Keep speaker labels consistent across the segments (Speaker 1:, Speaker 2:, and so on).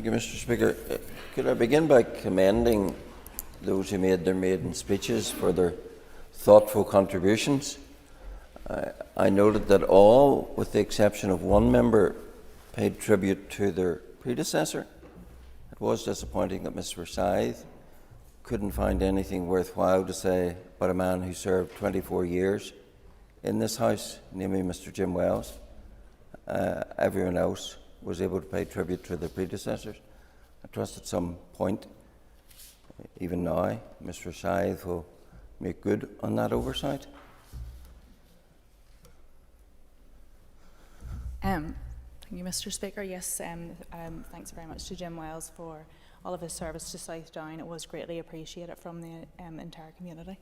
Speaker 1: Thank you, Mr. Speaker. Could I begin by commending those who made their maiden speeches for their thoughtful contributions? I noted that all, with the exception of one member, paid tribute to their predecessor. It was disappointing that Ms Forsyth couldn't find anything worthwhile to say about a man who served 24 years in this House, namely Mr Jim Wells. Everyone else was able to pay tribute to their predecessors. I trust at some point, even now, Ms Forsyth will make good on that oversight.
Speaker 2: Thank you, Mr. Speaker. Yes, thanks very much to Jim Wells for all of his service to South Down. It was greatly appreciated from the entire community.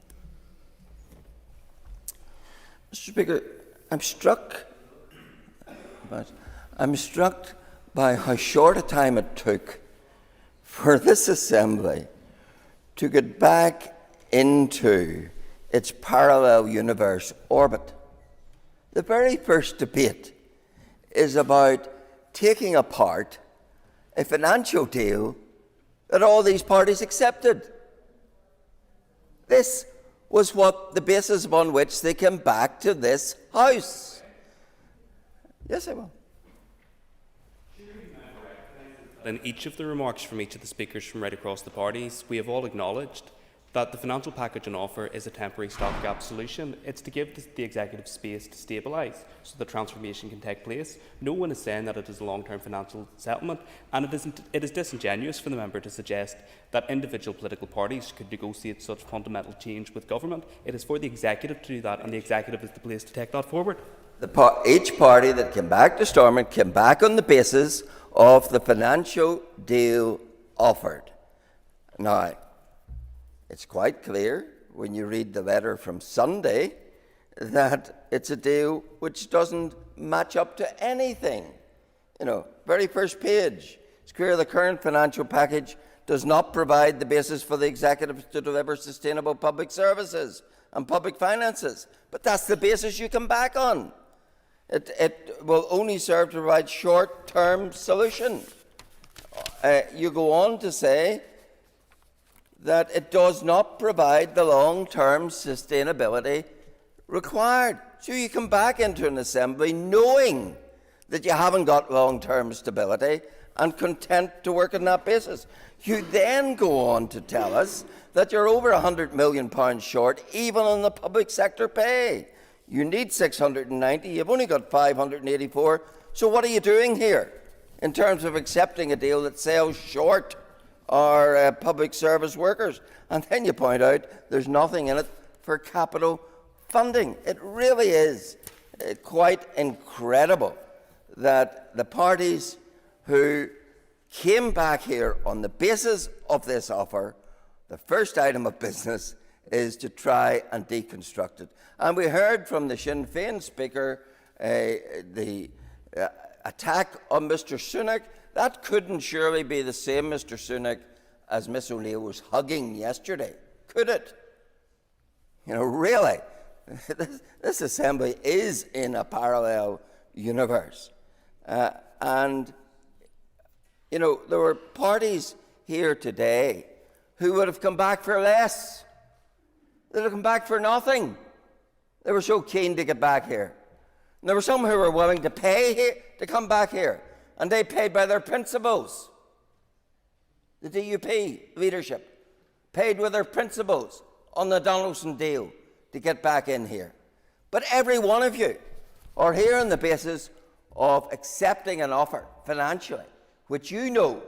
Speaker 1: Mr. Speaker, I'm struck by how short a time it took for this Assembly to get back into its parallel universe orbit. The very first debate is about taking apart a financial deal that all these parties accepted. This was what the basis upon which they came back to this House. Yes, I will.
Speaker 3: In each of the remarks from each of the speakers from right across the parties, we have all acknowledged that the financial package on offer is a temporary stopgap solution. It's to give the executive space to stabilise so the transformation can take place. No one is saying that it is a long-term financial settlement, and it is disingenuous for the member to suggest that individual political parties could negotiate such fundamental change with government. It is for the executive to do that, and the executive is the place to take that forward.
Speaker 1: Each party that came back to Stormont came back on the basis of the financial deal offered. Now, it's quite clear when you read the letter from Sunday that it's a deal which doesn't match up to anything. You know, very first page, it's clear the current financial package does not provide the basis for the executive to deliver sustainable public services and public finances. But that's the basis you come back on. It will only serve to provide short-term solution. You go on to say that it does not provide the long-term sustainability required. So you come back into an Assembly knowing that you haven't got long-term stability and content to work on that basis. You then go on to tell us that you're over £100 million short even on the public sector pay. You need 690, you've only got 584. So what are you doing here in terms of accepting a deal that sells short our public service workers? And then you point out there's nothing in it for capital funding. It really is quite incredible that the parties who came back here on the basis of this offer, the first item of business is to try and deconstruct it. And we heard from the Sinn Féin speaker the attack on Mr Sunak. That couldn't surely be the same Mr Sunak as Miss O'Neill was hugging yesterday, could it? You know, really, this Assembly is in a parallel universe. And, you know, there were parties here today who would have come back for less. They'd have come back for nothing. They were so keen to get back here. And there were some who were willing to pay here, to come back here, and they paid by their principles. The DUP leadership paid with their principles on the Donaldson deal to get back in here. But every one of you are here on the basis of accepting an offer financially, which you know,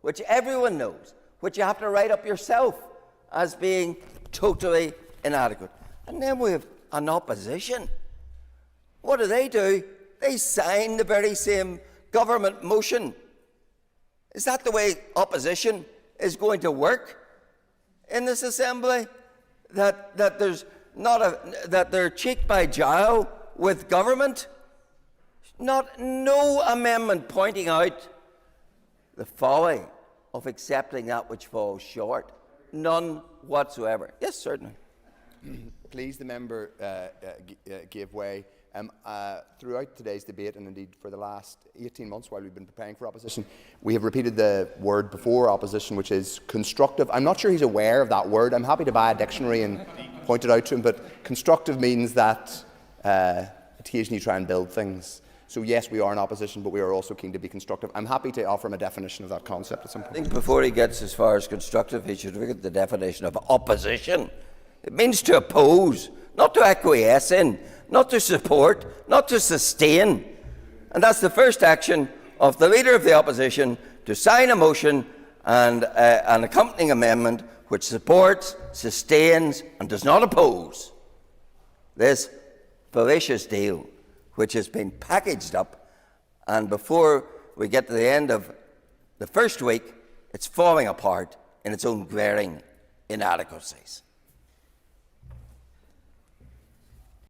Speaker 1: which everyone knows, which you have to write up yourself as being totally inadequate. And then we have an opposition. What do? They sign the very same government motion. Is that the way opposition is going to work in this Assembly? That there's not that they're cheek by jowl with government? No amendment pointing out the folly of accepting that which falls short. None whatsoever. Yes, certainly.
Speaker 4: Please, the member give way. Throughout today's debate, and indeed for the last 18 months while we've been preparing for opposition, we have repeated the word before opposition, which is constructive. I'm not sure he's aware of that word. I'm happy to buy a dictionary and point it out to him, but constructive means that occasionally you try and build things. So yes, we are in opposition, but we are also keen to be constructive. I'm happy to offer him a definition of that concept at some point.
Speaker 1: I think before he gets as far as constructive, he should look at the definition of opposition. It means to oppose, not to acquiesce in, not to support, not to sustain. And that's the first action of the Leader of the Opposition, to sign a motion and an accompanying amendment which supports, sustains and does not oppose this fallacious deal which has been packaged up, and before we get to the end of the first week, it's falling apart in its own glaring inadequacies.